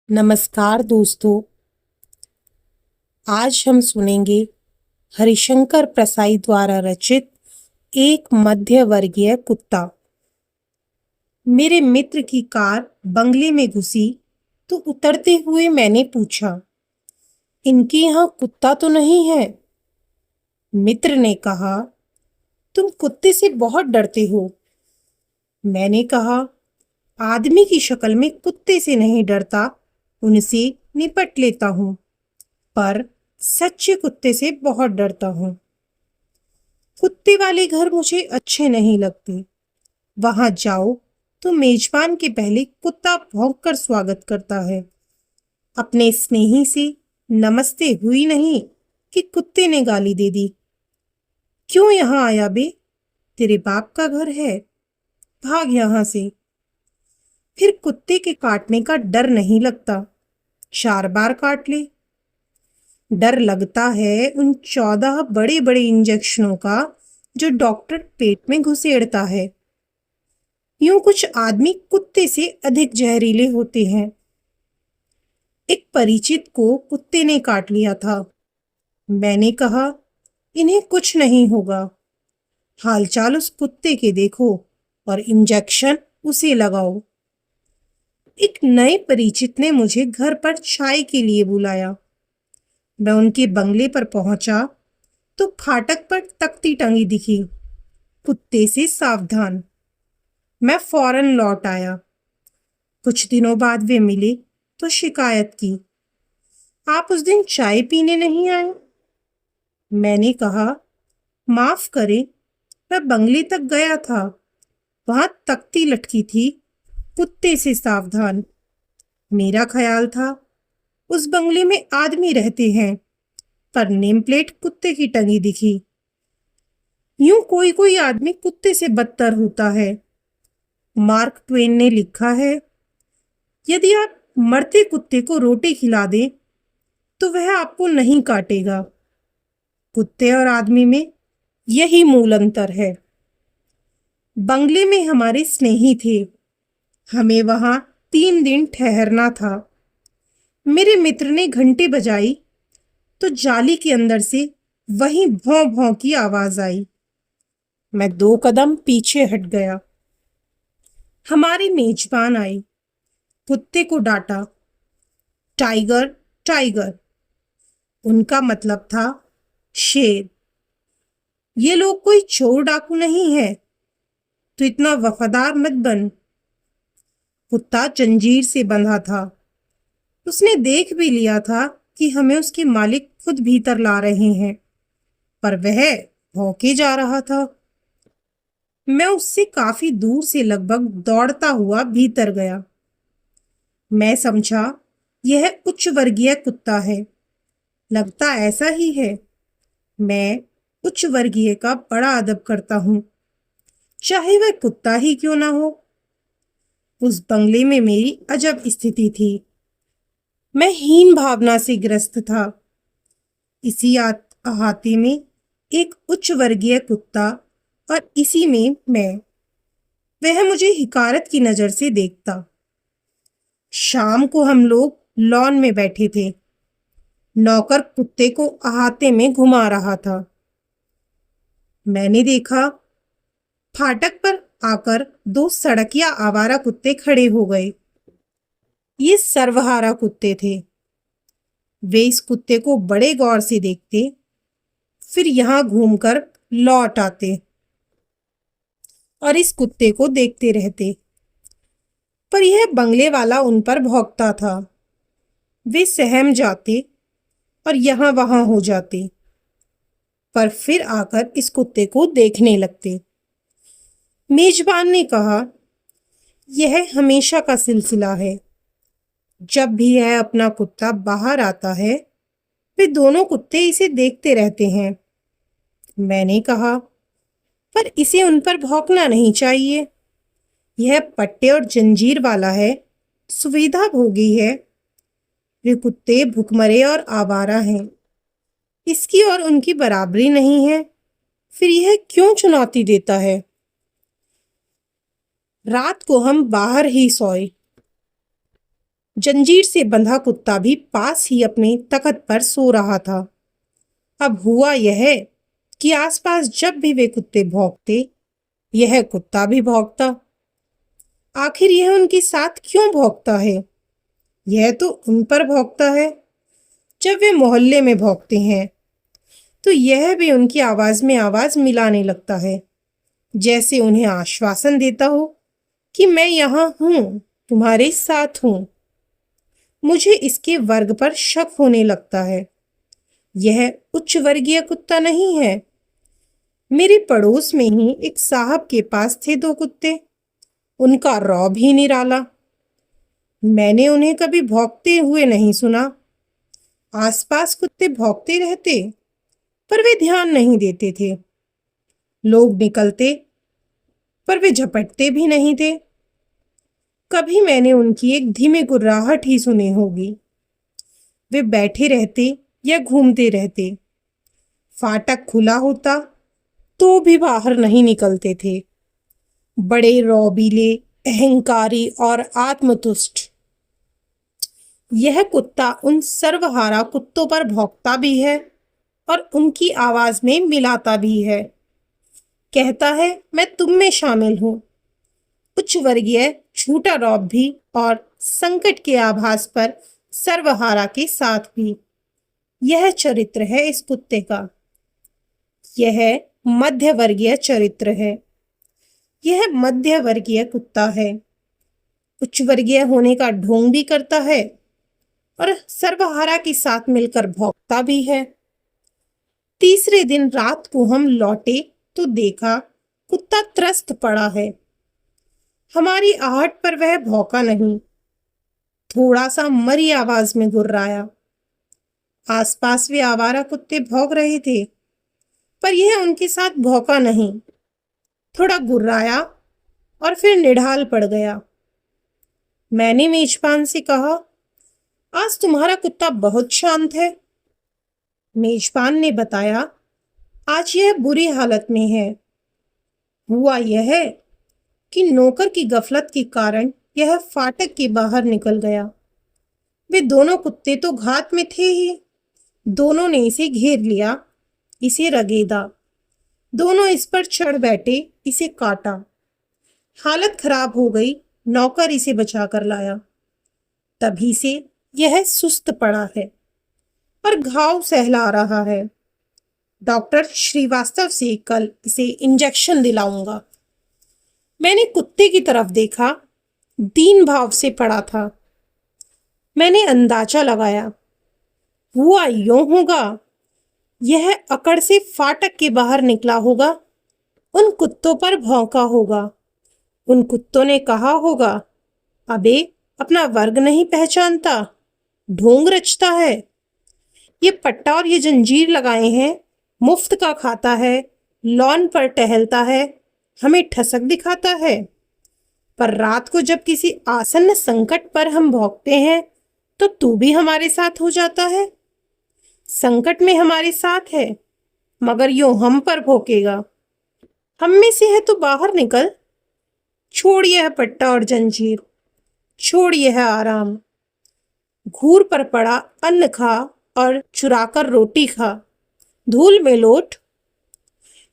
नमस्कार दोस्तों। आज हम सुनेंगे हरिशंकर प्रसाई द्वारा रचित एक मध्य वर्गीय कुत्ता। मेरे मित्र की कार बंगले में घुसी तो उतरते हुए मैंने पूछा, इनके यहाँ कुत्ता तो नहीं है? मित्र ने कहा, तुम कुत्ते से बहुत डरते हो। मैंने कहा, आदमी की शक्ल में कुत्ते से नहीं डरता, उनसे निपट लेता हूँ, पर सच्चे कुत्ते से बहुत डरता हूँ। कुत्ते वाले घर मुझे अच्छे नहीं लगते। वहां जाओ तो मेजबान के पहले कुत्ता भौंक कर स्वागत करता है। अपने स्नेही से नमस्ते हुई नहीं कि कुत्ते ने गाली दे दी। क्यों यहाँ आया बे? तेरे बाप का घर है, भाग यहाँ से। फिर कुत्ते के काटने का डर नहीं लगता, 4 बार काट ले। डर लगता है उन 14 बड़े बड़े इंजेक्शनों का जो डॉक्टर पेट में घुसेड़ता है। यूं कुछ आदमी कुत्ते से अधिक जहरीले होते हैं। एक परिचित को कुत्ते ने काट लिया था। मैंने कहा, इन्हें कुछ नहीं होगा। हालचाल उस कुत्ते के देखो और इंजेक्शन उसे लगाओ। एक नए परिचित ने मुझे घर पर चाय के लिए बुलाया। मैं उनके बंगले पर पहुंचा तो फाटक पर तख्ती टंगी दिखी, कुत्ते से सावधान। मैं फौरन लौट आया। कुछ दिनों बाद वे मिले तो शिकायत की, आप उस दिन चाय पीने नहीं आए। मैंने कहा, माफ करें, मैं बंगले तक गया था, वहां तख्ती लटकी थी, कुत्ते से सावधान। मेरा ख्याल था उस बंगले में आदमी रहते हैं, पर नेम प्लेट कुत्ते की टंगी दिखी। यूं कोई कोई आदमी कुत्ते से बदतर होता है। मार्क ट्वेन ने लिखा है, यदि आप मरते कुत्ते को रोटी खिला दें तो वह आपको नहीं काटेगा। कुत्ते और आदमी में यही मूल अंतर है। बंगले में हमारे स्नेही थे, हमें वहां 3 दिन ठहरना था। मेरे मित्र ने घंटी बजाई तो जाली के अंदर से वही भौं भौं की आवाज आई। मैं 2 कदम पीछे हट गया। हमारे मेजबान आए, कुत्ते को डांटा, टाइगर टाइगर। उनका मतलब था शेर। ये लोग कोई चोर डाकू नहीं है, तो इतना वफादार मत बन। कुत्ता जंजीर से बंधा था। उसने देख भी लिया था कि हमें उसके मालिक खुद भीतर ला रहे हैं, पर वह भौंके जा रहा था। मैं उससे काफी दूर से लगभग दौड़ता हुआ भीतर गया। मैं समझा यह उच्च वर्गीय कुत्ता है। लगता ऐसा ही है। मैं उच्च वर्गीय का बड़ा अदब करता हूँ, चाहे वह कुत्ता ही क्यों ना हो। उस बंगले में मेरी अजब स्थिति थी। मैं हीन भावना से ग्रस्त था। इसी अहाते में एक उच्च वर्गीय कुत्ता और इसी में मैं। वह मुझे हिकारत की नजर से देखता। शाम को हम लोग लॉन में बैठे थे। नौकर कुत्ते को अहाते में घुमा रहा था। मैंने देखा, फाटक पर आकर 2 सड़किया आवारा कुत्ते खड़े हो गए। ये सर्वहारा कुत्ते थे। वे इस कुत्ते को बड़े गौर से देखते, फिर यहां घूमकर लौट आते और इस कुत्ते को देखते रहते। पर यह बंगले वाला उन पर भौंकता था। वे सहम जाते और यहां वहां हो जाते, पर फिर आकर इस कुत्ते को देखने लगते। मेजबान ने कहा, यह हमेशा का सिलसिला है। जब भी यह अपना कुत्ता बाहर आता है, वे दोनों कुत्ते इसे देखते रहते हैं। मैंने कहा, पर इसे उन पर भौंकना नहीं चाहिए। यह पट्टे और जंजीर वाला है, सुविधा भोगी है। वे कुत्ते भुखमरे और आवारा हैं। इसकी और उनकी बराबरी नहीं है, फिर यह क्यों चुनौती देता है? रात को हम बाहर ही सोए। जंजीर से बंधा कुत्ता भी पास ही अपने तख्त पर सो रहा था। अब हुआ यह कि आसपास जब भी वे कुत्ते भौंकते, यह कुत्ता भी भौंकता। आखिर यह उनके साथ क्यों भौंकता है? यह तो उन पर भौंकता है। जब वे मोहल्ले में भौंकते हैं तो यह भी उनकी आवाज में आवाज मिलाने लगता है, जैसे उन्हें आश्वासन देता हो कि मैं यहाँ हूँ, तुम्हारे साथ हूँ। मुझे इसके वर्ग पर शक होने लगता है। यह उच्च वर्गीय कुत्ता नहीं है। मेरे पड़ोस में ही एक साहब के पास थे दो कुत्ते। उनका रौब ही निराला। मैंने उन्हें कभी भौंकते हुए नहीं सुना। आसपास कुत्ते भौंकते रहते, पर वे ध्यान नहीं देते थे। लोग निकलते, पर वे झपटते भी नहीं थे। कभी मैंने उनकी एक धीमी गुर्राहट ही सुनी होगी। वे बैठे रहते या घूमते रहते। फाटक खुला होता तो भी बाहर नहीं निकलते थे। बड़े रौबीले, अहंकारी और आत्मतुष्ट। यह कुत्ता उन सर्वहारा कुत्तों पर भौंकता भी है और उनकी आवाज में मिलाता भी है। कहता है मैं तुम में शामिल हूं। उच्च वर्गीय झूठा रौब भी और संकट के आभास पर सर्वहारा के साथ भी। यह चरित्र है इस कुत्ते का। यह मध्य वर्गीय चरित्र है। यह मध्य वर्गीय कुत्ता है। उच्च वर्गीय होने का ढोंग भी करता है और सर्वहारा के साथ मिलकर भौंकता भी है। तीसरे दिन रात को हम लौटे तो देखा कुत्ता त्रस्त पड़ा है। हमारी आहट पर वह भौंका नहीं, थोड़ा सा मरी आवाज में गुर्राया। आसपास वे आवारा कुत्ते भौंक रहे थे, पर यह उनके साथ भौंका नहीं। थोड़ा गुर्राया और फिर निढाल पड़ गया। मैंने मेजबान से कहा, आज तुम्हारा कुत्ता बहुत शांत है। मेजबान ने बताया, आज यह बुरी हालत में है। हुआ यह है कि नौकर की गफलत के कारण यह फाटक के बाहर निकल गया। वे दोनों कुत्ते तो घात में थे ही। दोनों ने इसे घेर लिया, इसे रगेदा। दोनों इस पर चढ़ बैठे, इसे काटा। हालत खराब हो गई। नौकर इसे बचा कर लाया। तभी से यह सुस्त पड़ा है और घाव सहला रहा है। डॉक्टर श्रीवास्तव से कल इसे इंजेक्शन दिलाऊंगा। मैंने कुत्ते की तरफ देखा, दीन भाव से पड़ा था। मैंने अंदाजा लगाया, हुआ यूं होगा, यह अकड़ से फाटक के बाहर निकला होगा, उन कुत्तों पर भौंका होगा। उन कुत्तों ने कहा होगा, अबे अपना वर्ग नहीं पहचानता, ढोंग रचता है। ये पट्टा और ये जंजीर लगाए हैं, मुफ्त का खाता है, लॉन पर टहलता है, हमें ठसक दिखाता है। पर रात को जब किसी आसन्न संकट पर हम भौंकते हैं तो तू भी हमारे साथ हो जाता है। संकट में हमारे साथ है, मगर यूं हम पर भौंकेगा। हम में से है तो बाहर निकल। छोड़ यह पट्टा और जंजीर, छोड़ यह आराम। घूर पर पड़ा अन्न खा और चुराकर रोटी खा, धूल में लौट।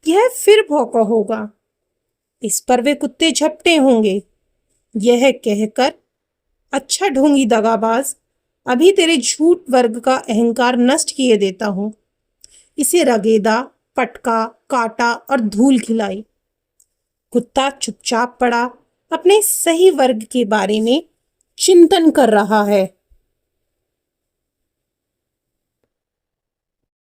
यह फिर भौंका होगा। इस पर वे कुत्ते झपटे होंगे। यह कहकर, अच्छा ढोंगी दगाबाज, अभी तेरे झूठ वर्ग का अहंकार नष्ट किए देता हूं। इसे रगेदा, पटका, काटा और धूल खिलाई। कुत्ता चुपचाप पड़ा, अपने सही वर्ग के बारे में चिंतन कर रहा है।